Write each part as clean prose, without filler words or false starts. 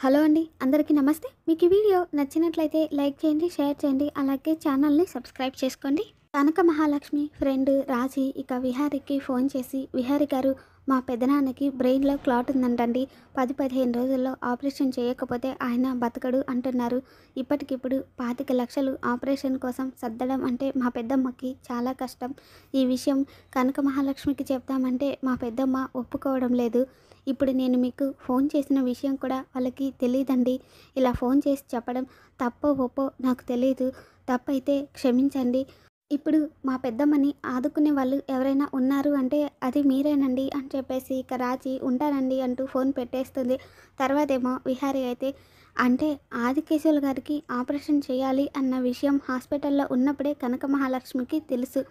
Hello అండి, అందరికీ నమస్తే. మీకు ఈ వీడియో నచ్చినట్లయితే లైక్ చేయండి, షేర్ చేయండి, అలాగే ఛానల్ని సబ్స్క్రైబ్ చేసుకోండి. కనక మహాలక్ష్మి ఫ్రెండ్ రాజీ ఇక విహారికి ఫోన్ చేసి, విహారి గారు మా పెదనాన్నకి బ్రెయిన్లో క్లాట్ ఉందంటండి, 10-15 రోజుల్లో ఆపరేషన్ చేయకపోతే ఆయన బతకడు అంటున్నారు. ఇప్పటికిప్పుడు 25 లక్షలు ఆపరేషన్ కోసం సర్దడం అంటే మా పెద్దమ్మకి చాలా కష్టం. ఈ విషయం కనక మహాలక్ష్మికి చెప్తామంటే మా పెద్దమ్మ ఒప్పుకోవడం లేదు. ఇప్పుడు నేను మీకు ఫోన్ చేసిన విషయం కూడా వాళ్ళకి తెలియదండి. ఇలా ఫోన్ చేసి చెప్పడం తప్పో ఒప్పో నాకు తెలియదు. తప్పైతే క్షమించండి. ఇప్పుడు మా పెద్దమ్మని ఆదుకునే వాళ్ళు ఎవరైనా ఉన్నారు అంటే అది మీరేనండి అని చెప్పేసి ఇక రాజీ ఉంటానండి అంటూ ఫోన్ పెట్టేస్తుంది. తర్వాతేమో విహారీ అయితే అంటే ఆదికేశవులు గారికి ఆపరేషన్ చేయాలి అన్న విషయం హాస్పిటల్లో ఉన్నప్పుడే కనక మహాలక్ష్మికి తెలుసు.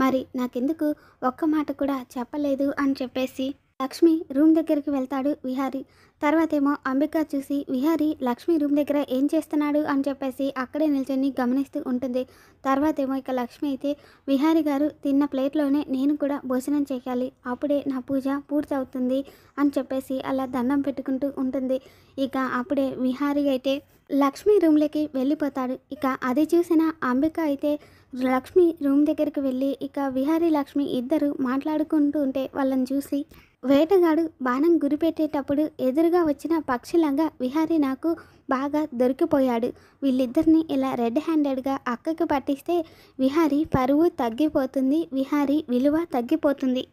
మరి నాకెందుకు ఒక్క మాట కూడా చెప్పలేదు అని చెప్పేసి లక్ష్మి రూమ్ దగ్గరికి వెళ్తాడు విహారీ. తర్వాతేమో అంబిక చూసి విహారీ లక్ష్మి రూమ్ దగ్గర ఏం చేస్తున్నాడు అని చెప్పేసి అక్కడే నిల్చొని గమనిస్తూ ఉంటుంది. తర్వాతేమో ఇక లక్ష్మి అయితే విహారీ గారు తిన్న ప్లేట్లోనే నేను కూడా భోజనం చేయాలి, అప్పుడే నా పూజ పూర్తవుతుంది అని చెప్పేసి అలా దండం పెట్టుకుంటూ ఉంటుంది. ఇక అప్పుడే విహారీ అయితే లక్ష్మి రూమ్లోకి వెళ్ళిపోతాడు. ఇక అది చూసిన అంబిక అయితే లక్ష్మి రూమ్ దగ్గరికి వెళ్ళి ఇక విహారీ లక్ష్మి ఇద్దరు మాట్లాడుకుంటూ ఉంటే వాళ్ళని చూసి వేటగాడు బాణం గురిపెట్టేటప్పుడు ఎదురుగా వచ్చిన పక్షిలాగా విహారీ నాకు బాగా దొరికిపోయాడు. వీళ్ళిద్దరిని ఇలా రెడ్ హ్యాండెడ్గా అక్కకి పట్టిస్తే విహారీ పరువు తగ్గిపోతుంది, విహారీ విలువ తగ్గిపోతుంది.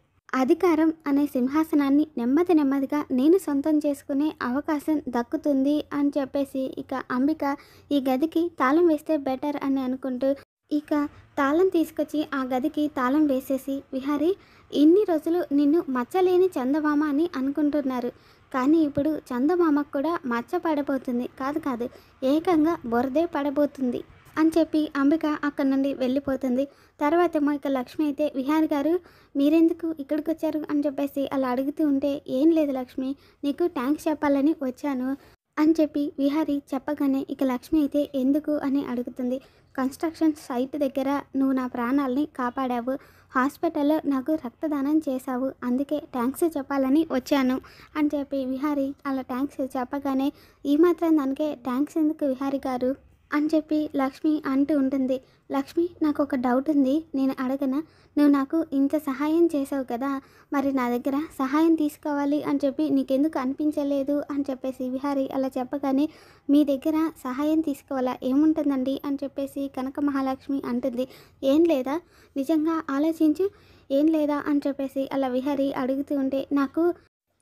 అధికారం అనే సింహాసనాన్ని నెమ్మదిగా నేను సొంతం చేసుకునే అవకాశం దక్కుతుంది అని చెప్పేసి ఇక అంబిక ఈ గదికి తాళం వేస్తే బెటర్ అని అనుకుంటూ ఇక తాళం తీసుకొచ్చి ఆ గదికి తాళం వేసేసి విహారీ ఇన్ని రోజులు నిన్ను మచ్చలేని చందమామ అని అనుకుంటున్నారు, కానీ ఇప్పుడు చందమామకు కూడా మచ్చ పడబోతుంది, కాదు ఏకంగా బొరదే పడబోతుంది అని చెప్పి అంబిక అక్కడి నుండి వెళ్ళిపోతుంది. తర్వాతేమో ఇక లక్ష్మి అయితే విహారీ గారు మీరెందుకు ఇక్కడికి వచ్చారు అని చెప్పేసి అలా అడుగుతూ ఉంటే ఏం లేదు లక్ష్మి, నీకు థ్యాంక్స్ చెప్పాలని వచ్చాను అని చెప్పి విహారీ చెప్పగానే ఇక లక్ష్మి అయితే ఎందుకు అని అడుగుతుంది. కన్స్ట్రక్షన్ సైట్ దగ్గర నువ్వు నా ప్రాణాలని కాపాడావు, హాస్పిటల్లో నాకు రక్తదానం చేశావు, అందుకే థ్యాంక్స్ చెప్పాలని వచ్చాను అని చెప్పి విహారీ అలా థ్యాంక్స్ చెప్పగానే ఈ మాత్రం దానికే థ్యాంక్స్ ఎందుకు విహారీ గారు అని చెప్పి లక్ష్మి అంటూ ఉంటుంది. లక్ష్మి నాకు ఒక డౌట్ ఉంది, నేను అడగనా? నువ్వు నాకు ఇంత సహాయం చేసావు కదా, మరి నా దగ్గర సహాయం తీసుకోవాలి అని చెప్పి నీకెందుకు అనిపించలేదు అని చెప్పేసి విహారీ అలా చెప్పగానే మీ దగ్గర సహాయం తీసుకోవాలా ఏముంటుందండి అని చెప్పేసి కనక మహాలక్ష్మి అంటుంది. ఏం లేదా, నిజంగా ఆలోచించు, ఏం లేదా అని చెప్పేసి అలా విహారీ అడుగుతూ ఉంటే నాకు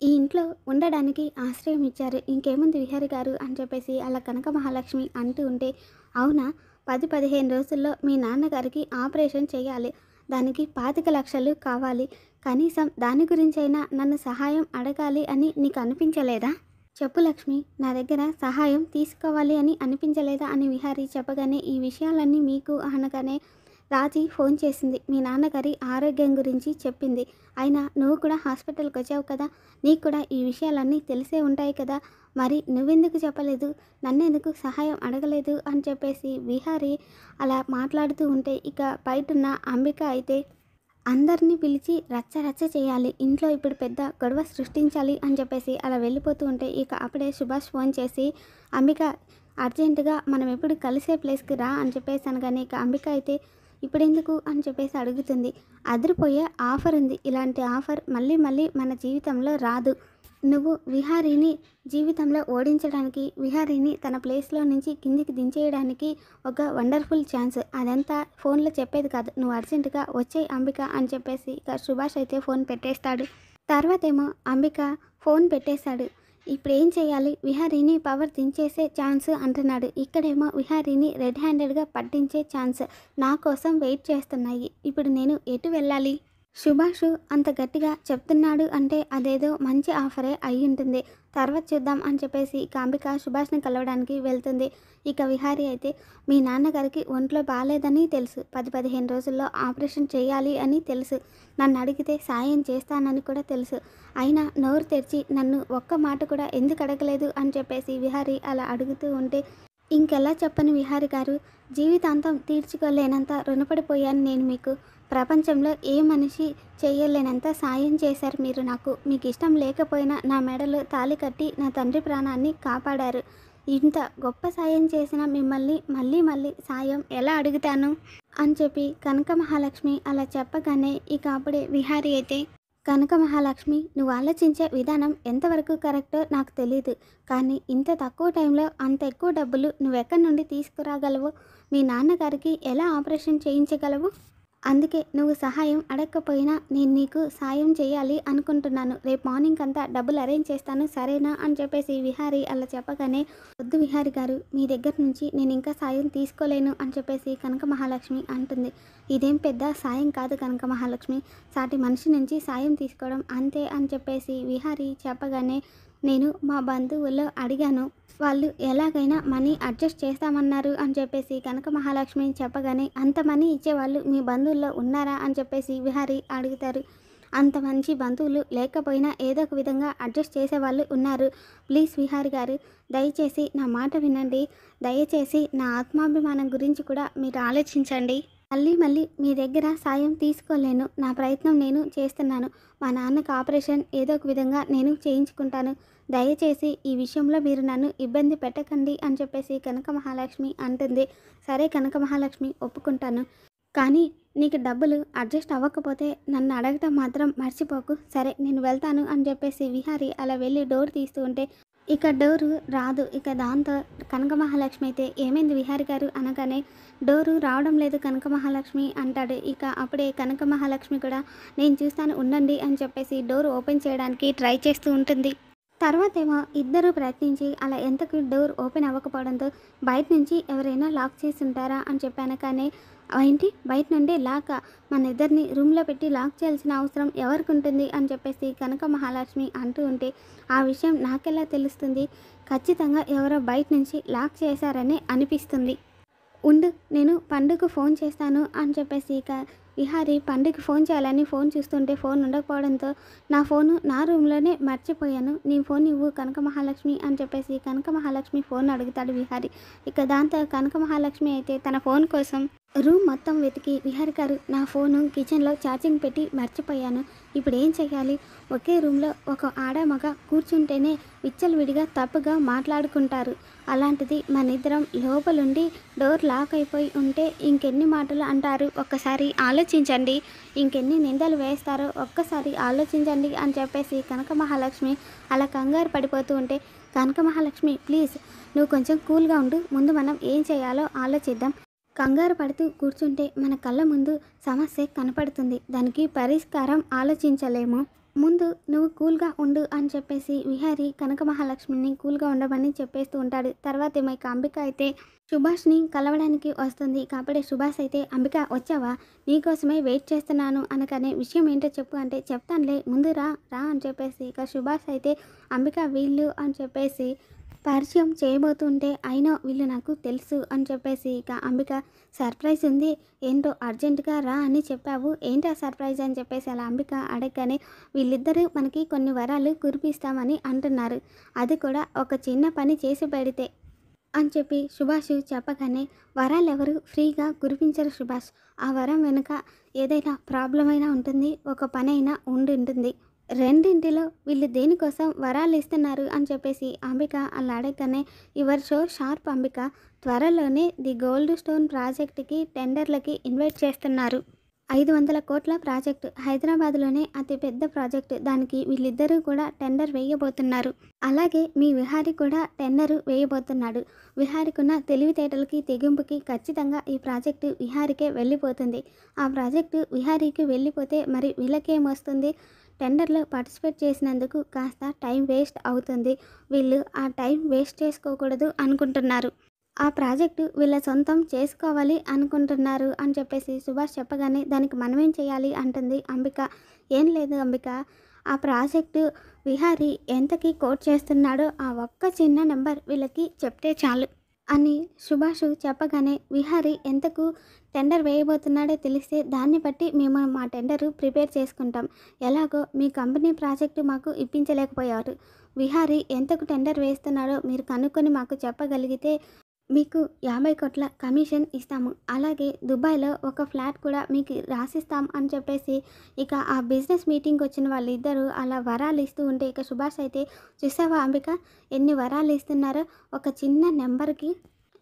ఈ ఇంట్లో ఉండడానికి ఆశ్రయం ఇచ్చారు, ఇంకేముంది విహారీ గారు అని చెప్పేసి అలా కనక మహాలక్ష్మి అంటూ ఉంటే అవునా, 10-15 రోజుల్లో మీ నాన్నగారికి ఆపరేషన్ చేయాలి, దానికి 25 లక్షలు కావాలి, కనీసం దాని గురించైనా నన్ను సహాయం అడగాలి అని నీకు అనిపించలేదా? చెప్పు లక్ష్మి, నా దగ్గర సహాయం తీసుకోవాలి అని అనిపించలేదా అని విహారీ చెప్పగానే ఈ విషయాలన్నీ మీకు అనగానే రాజీ ఫోన్ చేసింది, మీ నాన్నగారి ఆరోగ్యం గురించి చెప్పింది, అయినా నువ్వు కూడా హాస్పిటల్కి వచ్చావు కదా, నీకు కూడా ఈ విషయాలన్నీ తెలిసే ఉంటాయి కదా, మరి నువ్వెందుకు చెప్పలేదు, నన్నెందుకు సహాయం అడగలేదు అని చెప్పేసి విహారీ అలా మాట్లాడుతూ ఉంటే ఇక బయటున్న అంబిక అయితే అందరినీ పిలిచి రచ్చ చేయాలి, ఇంట్లో ఇప్పుడు పెద్ద గొడవ సృష్టించాలి అని చెప్పేసి అలా వెళ్ళిపోతూ ఉంటే ఇక అప్పుడే సుభాష్ ఫోన్ చేసి అంబిక అర్జెంటుగా మనం ఎప్పుడు కలిసే ప్లేస్కి రా అని చెప్పేసి అనగానే ఇక అంబిక అయితే ఇప్పుడెందుకు అని చెప్పేసి అడుగుతుంది. అదిరిపోయే ఆఫర్ ఉంది, ఇలాంటి ఆఫర్ మళ్ళీ మన జీవితంలో రాదు. నువ్వు విహారీని జీవితంలో ఓడించడానికి, విహారీని తన ప్లేస్లో నుంచి కిందికి దించేయడానికి ఒక వండర్ఫుల్ ఛాన్స్, అదంతా ఫోన్లో చెప్పేది కాదు, నువ్వు అర్జెంటుగా వచ్చేయి అంబిక అని చెప్పేసి ఇక సుభాష్ అయితే ఫోన్ పెట్టేస్తాడు. తర్వాతేమో అంబిక ఫోన్ పెట్టేశాడు. ఇప్పుడు ఏం చేయాలి, విహారీని పవర్ దించేసే ఛాన్స్ అంటున్నాడు. ఇక్కడేమో విహారీని రెడ్ హ్యాండెడ్గా పట్టించే ఛాన్స్ నా కోసం వెయిట్ చేస్తున్నాయి, ఇప్పుడు నేను ఎటు వెళ్ళాలి? సుభాష్ అంత గట్టిగా చెప్తున్నాడు అంటే అదేదో మంచి ఆఫరే అయి ఉంటుంది, తర్వాత చూద్దాం అని చెప్పేసి ఇక అంబిక సుభాష్ని కలవడానికి వెళ్తుంది. ఇక విహారీ అయితే మీ నాన్నగారికి ఒంట్లో బాగాలేదని తెలుసు, 10-15 రోజుల్లో ఆపరేషన్ చేయాలి అని తెలుసు, నన్ను అడిగితే సాయం చేస్తానని కూడా తెలుసు, అయినా నోరు తెరిచి నన్ను ఒక్క మాట కూడా ఎందుకు అడగలేదు అని చెప్పేసి విహారీ అలా అడుగుతూ ఉంటే ఇంకెలా చెప్పను విహారీ గారు, జీవితాంతం తీర్చుకోలేనంత రుణపడిపోయాను నేను మీకు, ప్రపంచంలో ఏ మనిషి చేయలేనంత సాయం చేశారు మీరు నాకు. మీకు ఇష్టం లేకపోయినా నా మెడలో తాళి కట్టి నా తండ్రి ప్రాణాన్ని కాపాడారు. ఇంత గొప్ప సాయం చేసిన మిమ్మల్ని మళ్ళీ మళ్ళీ సాయం ఎలా అడుగుతాను అని చెప్పి కనక మహాలక్ష్మి అలా చెప్పగానే ఇక అప్పుడే విహారీ అయితే, కనక మహాలక్ష్మి, నువ్వు ఆలోచించే విధానం ఎంతవరకు కరెక్టో నాకు తెలీదు. కానీ ఇంత తక్కువ టైంలో అంత ఎక్కువ డబ్బులు నువ్వెక్కడి నుండి తీసుకురాగలవు? మీ నాన్నగారికి ఎలా ఆపరేషన్ చేయించగలవు? అందుకే నువ్వు సహాయం అడగకపోయినా నేను నీకు సాయం చేయాలి అనుకుంటున్నాను. రేపు మార్నింగ్ అంతా డబ్బులు అరేంజ్ చేస్తాను, సరేనా అని చెప్పేసి విహారీ అలా చెప్పగానే, వద్దు విహారీ గారు, మీ దగ్గర నుంచి నేను ఇంకా సాయం తీసుకోలేను అని చెప్పేసి కనక మహాలక్ష్మి అంటుంది. ఇదేం పెద్ద సాయం కాదు కనక మహాలక్ష్మి, సాటి మనిషి నుంచి సాయం తీసుకోవడం అంతే అని చెప్పేసి విహారీ చెప్పగానే, నేను మా బంధువుల్లో అడిగాను, వాళ్ళు ఎలాగైనా మనీ అడ్జస్ట్ చేస్తామన్నారు అని చెప్పేసి కనక మహాలక్ష్మి చెప్పగానే, అంత మనీ ఇచ్చేవాళ్ళు మీ బంధువుల్లో ఉన్నారా అని చెప్పేసి విహారీ అడుగుతారు. అంత మంచి బంధువులు లేకపోయినా ఏదో ఒక విధంగా అడ్జస్ట్ చేసేవాళ్ళు ఉన్నారు. ప్లీజ్ విహారీ గారు, దయచేసి నా మాట వినండి. దయచేసి నా ఆత్మాభిమానం గురించి కూడా మీరు ఆలోచించండి. మళ్ళీ మీ దగ్గర సాయం తీసుకోలేను. నా ప్రయత్నం నేను చేస్తున్నాను. మా నాన్నకు ఆపరేషన్ ఏదో ఒక విధంగా నేను చేయించుకుంటాను. దయచేసి ఈ విషయంలో మీరు నన్ను ఇబ్బంది పెట్టకండి అని చెప్పేసి కనక మహాలక్ష్మి అంటుంది. సరే కనక మహాలక్ష్మి, ఒప్పుకుంటాను. కానీ నీకు డబ్బులు అడ్జస్ట్ అవ్వకపోతే నన్ను అడగటం మాత్రం మర్చిపోకు. సరే నేను వెళ్తాను అని చెప్పేసి విహారీ అలా వెళ్ళి డోర్ తీస్తూ ఉంటే, ఇక డోరు రాదు. ఇక దాంతో కనక మహాలక్ష్మి అయితే, ఏమైంది విహారీ గారు అనగానే, డోరు రావడం లేదు కనక మహాలక్ష్మి అంటాడు. ఇక అప్పుడే కనక మహాలక్ష్మి కూడా, నేను చూస్తాను ఉండండి అని చెప్పేసి డోర్ ఓపెన్ చేయడానికి ట్రై చేస్తూ ఉంటుంది. తర్వాత ఏమో ఇద్దరు ప్రయత్నించి అలా ఎంతకు డోర్ ఓపెన్ అవ్వకపోవడంతో, బయట నుంచి ఎవరైనా లాక్ చేసి ఉంటారా అని చెప్పాను. కానీ ఏంటి బయట నుండి లాక్? మన ఇద్దరిని రూమ్లో పెట్టి లాక్ చేయాల్సిన అవసరం ఎవరికి ఉంటుంది అని చెప్పేసి కనక మహాలక్ష్మి అంటూ ఉంటే, ఆ విషయం నాకెలా తెలుస్తుంది? ఖచ్చితంగా ఎవరో బయట నుంచి లాక్ చేశారని అనిపిస్తుంది. ఉండు, నేను పండుగకు ఫోన్ చేస్తాను అని చెప్పేసి ఇక విహారీ పండుగకి ఫోన్ చేయాలని ఫోన్ చూస్తుంటే ఫోన్ ఉండకపోవడంతో, నా ఫోను నా రూమ్లోనే మర్చిపోయాను, నీ ఫోన్ ఇవ్వు కనక మహాలక్ష్మి అని చెప్పేసి కనక మహాలక్ష్మి ఫోన్ అడుగుతాడు విహారీ. ఇక దాంతో కనక మహాలక్ష్మి అయితే తన ఫోన్ కోసం రూమ్ మొత్తం వెతికి, విహారీ గారు, నా ఫోను కిచెన్లో ఛార్జింగ్ పెట్టి మర్చిపోయాను, ఇప్పుడు ఏం చేయాలి? ఒకే రూమ్లో ఒక ఆడ మగ కూర్చుంటేనే విచ్చలవిడిగా తప్పుగా మాట్లాడుకుంటారు. అలాంటిది మన ఇద్దరం లోపలుండి డోర్ లాక్ అయిపోయి ఉంటే ఇంకెన్ని మాటలు అంటారు? ఒక్కసారి ఆలోచించండి. ఇంకెన్ని నిందలు వేస్తారో ఒక్కసారి ఆలోచించండి అని చెప్పేసి కనక మహాలక్ష్మి అలా కంగారు పడిపోతూ ఉంటే, కనక మహాలక్ష్మి ప్లీజ్ నువ్వు కొంచెం కూల్గా ఉండు. ముందు మనం ఏం చేయాలో ఆలోచిద్దాం. కంగారు పడుతూ కూర్చుంటే మన కళ్ళ ముందు సమస్య కనపడుతుంది, దానికి పరిష్కారం ఆలోచించలేము. ముందు నువ్వు కూల్గా ఉండు అని చెప్పేసి విహారీ కనక మహాలక్ష్మిని కూల్గా ఉండమని చెప్పేస్తూ ఉంటాడు. తర్వాత ఏమో ఇక అంబిక అయితే సుభాష్ని కలవడానికి వస్తుంది. కాబట్టి సుభాష్ అయితే, అంబిక వచ్చావా, నీకోసమే వెయిట్ చేస్తున్నాను అనగానే, విషయం ఏంటో చెప్పు అంటే, చెప్తానులే ముందు రా అని చెప్పేసి ఇక సుభాష్ అయితే, అంబిక వీళ్ళు అని చెప్పేసి పరిచయం చేయబోతుంటే, అయినా వీళ్ళు నాకు తెలుసు అని చెప్పేసి ఇక అంబిక, సర్ప్రైజ్ ఉంది, ఏంటో అర్జెంటుగా రా అని చెప్పావు, ఏంటి ఆ సర్ప్రైజ్ అని చెప్పేసి అలా అంబిక అడగగానే, వీళ్ళిద్దరూ మనకి కొన్ని వరాలు కురిపిస్తామని అంటున్నారు, అది కూడా ఒక చిన్న పని చేసి పెడితే అని చెప్పి సుభాష్ చెప్పగానే, వరాలు ఎవరు ఫ్రీగా కురిపించరు సుభాష్, ఆ వరం వెనుక ఏదైనా ప్రాబ్లం అయినా ఉంటుంది, ఒక పని అయినా ఉంటుంది, రెండింటిలో వీళ్ళు దేనికోసం వరాలు ఇస్తున్నారు అని చెప్పేసి అంబిక అలా అడగగానే, యువర్ సో షార్ప్ అంబిక, త్వరలోనే ది గోల్డ్ స్టోన్ ప్రాజెక్ట్కి టెండర్లకి ఇన్వైట్ చేస్తున్నారు. 500 కోట్ల ప్రాజెక్టు, హైదరాబాద్లోనే అతిపెద్ద ప్రాజెక్టు, దానికి వీళ్ళిద్దరూ కూడా టెండర్ వేయబోతున్నారు. అలాగే మీ విహారీ కూడా టెండరు వేయబోతున్నాడు. విహారీకున్న తెలివితేటలకి తెగింపుకి ఖచ్చితంగా ఈ ప్రాజెక్టు విహారీకే వెళ్ళిపోతుంది. ఆ ప్రాజెక్టు విహారీకి వెళ్ళిపోతే మరి వీళ్ళకేమొస్తుంది? టెండర్లో పార్టిసిపేట్ చేసినందుకు కాస్త టైం వేస్ట్ అవుతుంది. వీళ్ళు ఆ టైం వేస్ట్ చేసుకోకూడదు అనుకుంటున్నారు. ఆ ప్రాజెక్టు వీళ్ళ సొంతం చేసుకోవాలి అనుకుంటున్నారు అని చెప్పేసి సుభాష్ చెప్పగానే, దానికి మనమేం చేయాలి అంటుంది అంబిక. ఏం లేదు అంబిక, ఆ ప్రాజెక్టు విహారీ ఎంతకి కోట్ చేస్తున్నాడో ఆ ఒక్క చిన్న నెంబర్ వీళ్ళకి చెప్తే చాలు అని సుభాష్ చెప్పగానే, విహారీ ఎంతకు టెండర్ వేయబోతున్నాడో తెలిస్తే దాన్ని బట్టి మేము మా టెండరు ప్రిపేర్ చేసుకుంటాం. ఎలాగో మీ కంపెనీ ప్రాజెక్టు మాకు ఇప్పించలేకపోయారు, విహారీ ఎంతకు టెండర్ వేస్తున్నాడో మీరు కనుక్కొని మాకు చెప్పగలిగితే మీకు 50 కోట్ల కమిషన్ ఇస్తాము. అలాగే దుబాయ్‌లో ఒక ఫ్లాట్ కూడా మీకు రాసిస్తాం అని చెప్పేసి ఇక ఆ బిజినెస్ మీటింగ్‌కి వచ్చిన వాళ్ళిద్దరూ అలా వరాలు ఇస్తూ ఉంటే ఇక సుభాష్ అయితే చూసావా అంబిక ఎన్ని వరాలు ఇస్తున్నారో ఒక చిన్న నెంబర్‌కి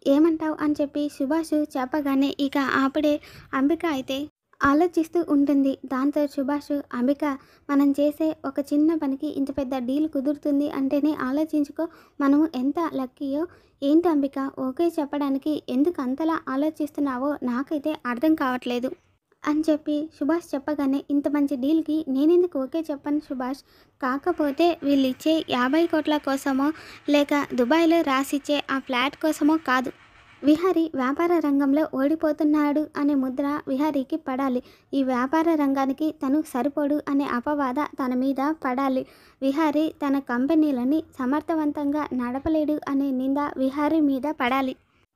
ఏమంటావు అని చెప్పి సుభాష్ చెప్పగానే ఇక అప్పుడే అంబిక అయితే ఆలోచిస్తూ ఉంటుంది. దాంతో సుభాష్ అంబిక మనం చేసే ఒక చిన్న పనికి ఇంత పెద్ద డీల్ కుదురుతుంది అంటేనే ఆలోచించుకో మనము ఎంత లక్కీయో. ఏంటి అంబిక ఓకే చెప్పడానికి ఎందుకు అంతలా ఆలోచిస్తున్నావో నాకైతే అర్థం కావట్లేదు అని చెప్పి సుభాష్ చెప్పగానే ఇంత మంచి డీల్కి నేనెందుకు ఓకే చెప్పను సుభాష్. కాకపోతే వీళ్ళు ఇచ్చే 50 కోట్ల కోసమో లేక దుబాయ్లో రాసిచ్చే ఆ ఫ్లాట్ కోసమో కాదు. విహారీ వ్యాపార రంగంలో ఓడిపోతున్నాడు అనే ముద్ర విహారీకి పడాలి. ఈ వ్యాపార రంగానికి తను సరిపోడు అనే అపవాద తన మీద పడాలి. విహారీ తన కంపెనీలని సమర్థవంతంగా నడపలేడు అనే నింద విహారీ మీద పడాలి.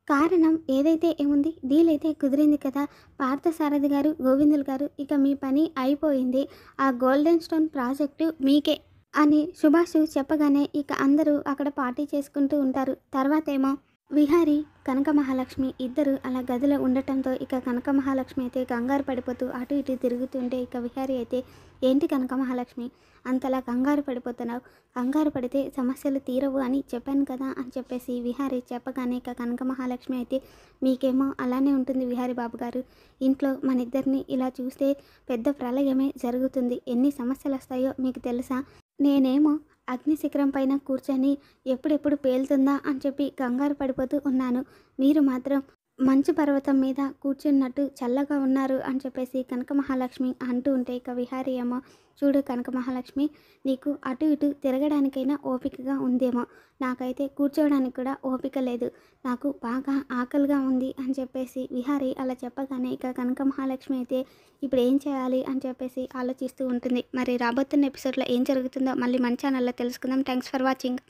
కారణం ఏదైతే ఏముంది డీల్ అయితే కుదిరింది కదా పార్థసారథి గారు, గోవిందులు గారు ఇక మీ పని అయిపోయింది. ఆ గోల్డెన్ స్టోన్ ప్రాజెక్టు మీకే అని సుభాష్ చెప్పగానే ఇక అందరూ అక్కడ పార్టీ చేసుకుంటూ ఉంటారు. తర్వాతేమో విహారీ, కనక మహాలక్ష్మి ఇద్దరు అలా గదిలో ఉండటంతో ఇక కనక మహాలక్ష్మి అయితే కంగారు పడిపోతూ అటు ఇటు తిరుగుతుంటే ఇక విహారీ అయితే ఏంటి కనక మహాలక్ష్మి అంతలా కంగారు పడిపోతున్నావు, కంగారు పడితే సమస్యలు తీరవు అని చెప్పాను కదా అని చెప్పేసి విహారీ చెప్పగానే ఇక కనక మహాలక్ష్మి అయితే మీకేమో అలానే ఉంటుంది విహారీ బాబు గారు. ఇంట్లో మన ఇద్దరిని ఇలా చూస్తే పెద్ద ప్రళయమే జరుగుతుంది. ఎన్ని సమస్యలు వస్తాయో మీకు తెలుసా. నేనేమో అగ్నిశిఖరం పైన కూర్చొని ఎప్పుడెప్పుడు పేలుతుందా అని చెప్పి కంగారు పడిపోతూ ఉన్నాను. మీరు మాత్రం మంచు పర్వతం మీద కూర్చున్నట్టు చల్లగా ఉన్నారు అని చెప్పేసి కనక మహాలక్ష్మి అంటూ ఉంటే ఇక విహారీ ఏమో చూడు కనక మహాలక్ష్మి నీకు అటు ఇటు తిరగడానికైనా ఓపికగా ఉందేమో, నాకైతే కూర్చోవడానికి కూడా ఓపిక లేదు, నాకు బాగా ఆకలిగా ఉంది అని చెప్పేసి విహారీ అలా చెప్పగానే ఇక కనక మహాలక్ష్మి అయితే ఇప్పుడు ఏం చేయాలి అని చెప్పేసి ఆలోచిస్తూ ఉంటుంది. మరి రాబోతున్న ఎపిసోడ్లో ఏం జరుగుతుందో మళ్ళీ మన ఛానల్లో తెలుసుకుందాం. Thanks for watching.